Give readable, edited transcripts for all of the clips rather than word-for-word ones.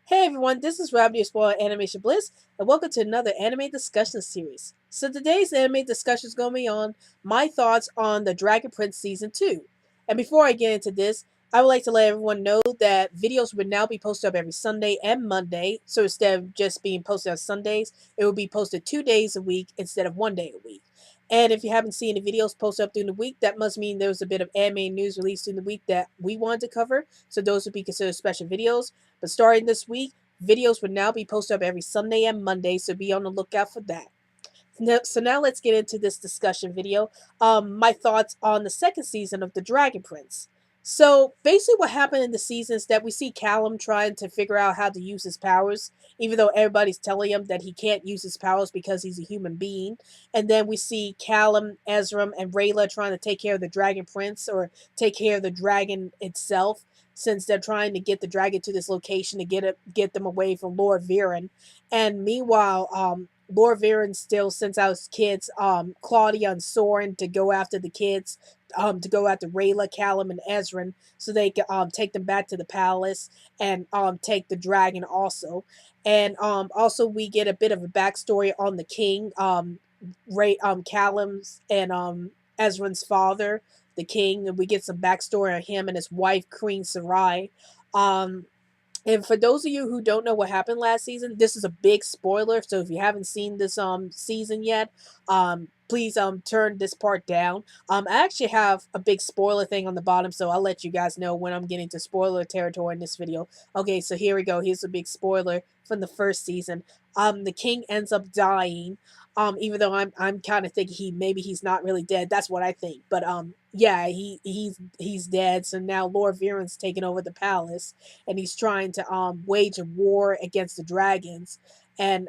Hey everyone, this is Rob, your spoiled animation bliss, and welcome to another anime discussion series. So today's anime discussion is going to be on my thoughts on the Dragon Prince season 2. And before I get into this, I would like to let everyone know that videos would now be posted up every Sunday and Monday. So instead of just being posted on Sundays, it will be posted 2 days a week instead of 1 day a week. And if you haven't seen the videos posted up during the week, that must mean there was a bit of anime news released during the week that we wanted to cover. So those would be considered special videos. But starting this week, videos will now be posted up every Sunday and Monday, so be on the lookout for that. So now let's get into this discussion video. My thoughts on the second season of The Dragon Prince. So basically, what happened in the season is that we see Callum trying to figure out how to use his powers, even though everybody's telling him that he can't use his powers because he's a human being. And then we see Callum, Ezram, and Rayla trying to take care of the Dragon Prince or take care of the dragon itself, since they're trying to get the dragon to this location to get them away from Lord Viren. And meanwhile, Lord Viren still sends out his kids, Claudia and Soren, to go after the kids, to go after Rayla, Callum, and Ezran, so they can take them back to the palace and take the dragon also. And also we get a bit of a backstory on the king, Callum's and Ezran's father, the king, and we get some backstory on him and his wife, Queen Sarai. Um, and for those of you who don't know what happened last season, this is a big spoiler. So if you haven't seen this season yet, please turn this part down. I actually have a big spoiler thing on the bottom, so I'll let you guys know when I'm getting to spoiler territory in this video. Okay, so here we go. Here's a big spoiler from the first season. The king ends up dying. Even though I'm kind of thinking maybe he's not really dead. That's what I think. But yeah, he's dead. So now Lord Viren's taking over the palace, and he's trying to wage a war against the dragons. And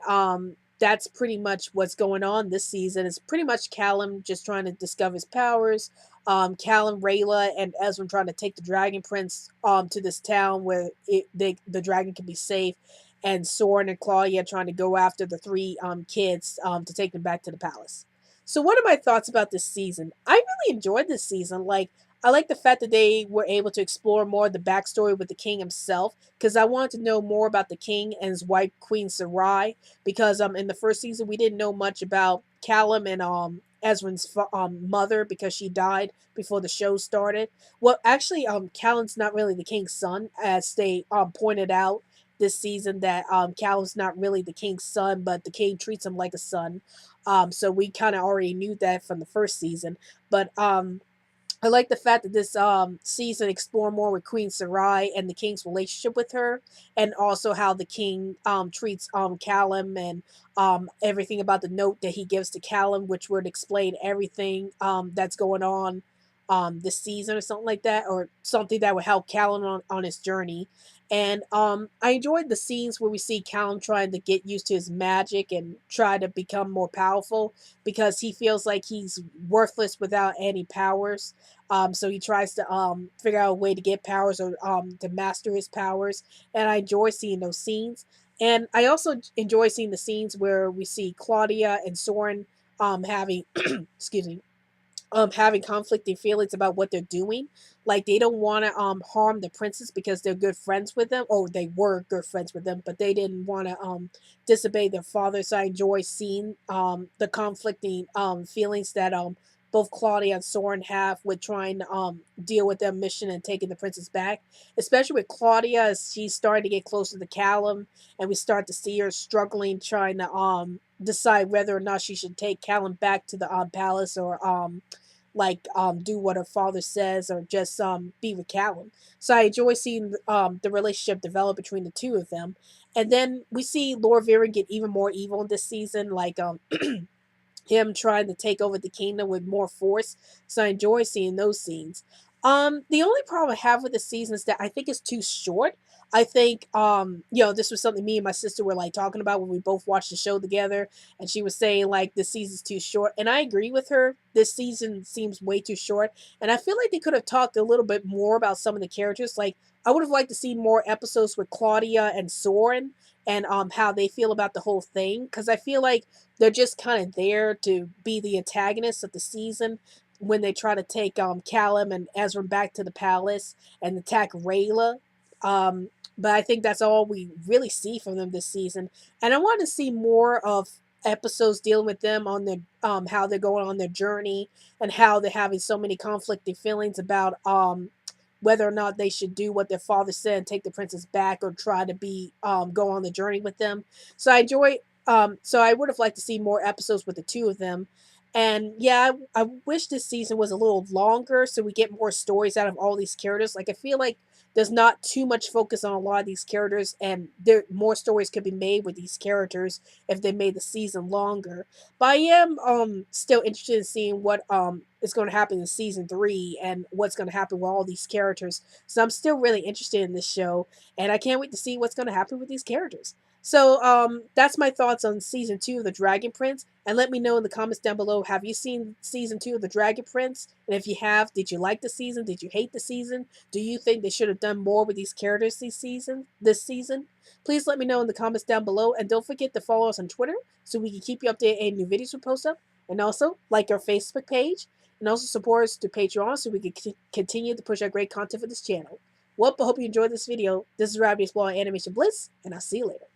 that's pretty much what's going on this season. It's pretty much Callum just trying to discover his powers. Callum, Rayla, and Ezra trying to take the Dragon Prince to this town where the dragon can be safe, and Soren and Claudia trying to go after the three kids to take them back to the palace. So, what are my thoughts about this season? I really enjoyed this season. I like the fact that they were able to explore more of the backstory with the king himself, because I wanted to know more about the king and his wife, Queen Sarai, because in the first season we didn't know much about Callum and Ezran's mother, because she died before the show started. Well, actually, Callum's not really the king's son, as they pointed out this season, that Callum's not really the king's son, but the king treats him like a son. So we kind of already knew that from the first season, but I like the fact that this season explore more with Queen Sarai and the king's relationship with her, and also how the king treats Callum, and everything about the note that he gives to Callum, which would explain everything that's going on this season or something like that, or something that would help Callum on his journey. And I enjoyed the scenes where we see Callum trying to get used to his magic and try to become more powerful, because he feels like he's worthless without any powers. So he tries to figure out a way to get powers, or to master his powers. And I enjoy seeing those scenes. And I also enjoy seeing the scenes where we see Claudia and Soren having excuse me, having conflicting feelings about what they're doing. Like, they don't want to harm the princess because they're good friends with them, or they were good friends with them, but they didn't want to disobey their father. So I enjoy seeing the conflicting feelings that both Claudia and Soren have with trying to deal with their mission and taking the princess back. Especially with Claudia, as she's starting to get closer to Callum, and we start to see her struggling, trying to decide whether or not she should take Callum back to the palace, or do what her father says, or just be with Callum. So I enjoy seeing the relationship develop between the two of them. And then we see Lord Viren get even more evil in this season, him trying to take over the kingdom with more force. So I enjoy seeing those scenes. The only problem I have with the season is that I think it's too short. I think this was something me and my sister were like talking about when we both watched the show together, and she was saying like this season's too short, and I agree with her. This season seems way too short, and I feel like they could have talked a little bit more about some of the characters. Like, I would have liked to see more episodes with Claudia and Soren, and how they feel about the whole thing, because I feel like they're just kind of there to be the antagonists of the season when they try to take Callum and Ezra back to the palace and attack Rayla. Um, But I think that's all we really see from them this season. And I want to see more of episodes dealing with them on their how they're going on their journey and how they're having so many conflicting feelings about whether or not they should do what their father said and take the princess back or try to be go on the journey with them. So I enjoy so I would have liked to see more episodes with the two of them. And yeah, I wish this season was a little longer so we get more stories out of all these characters. Like I feel like there's not too much focus on a lot of these characters, and there more stories could be made with these characters if they made the season longer. But I am still interested in seeing what is going to happen in season 3 and what's going to happen with all these characters. So I'm still really interested in this show, and I can't wait to see what's going to happen with these characters. So that's my thoughts on season 2 of The Dragon Prince. And let me know in the comments down below, have you seen season 2 of The Dragon Prince? And if you have, did you like the season? Did you hate the season? Do you think they should have done more with these characters this season? Please let me know in the comments down below. And don't forget to follow us on Twitter so we can keep you updated on any new videos we post up. And also like our Facebook page. And also support us to Patreon so we can continue to push our great content for this channel. Well, I hope you enjoyed this video. This is Rabbit Explore Animation Bliss, and I'll see you later.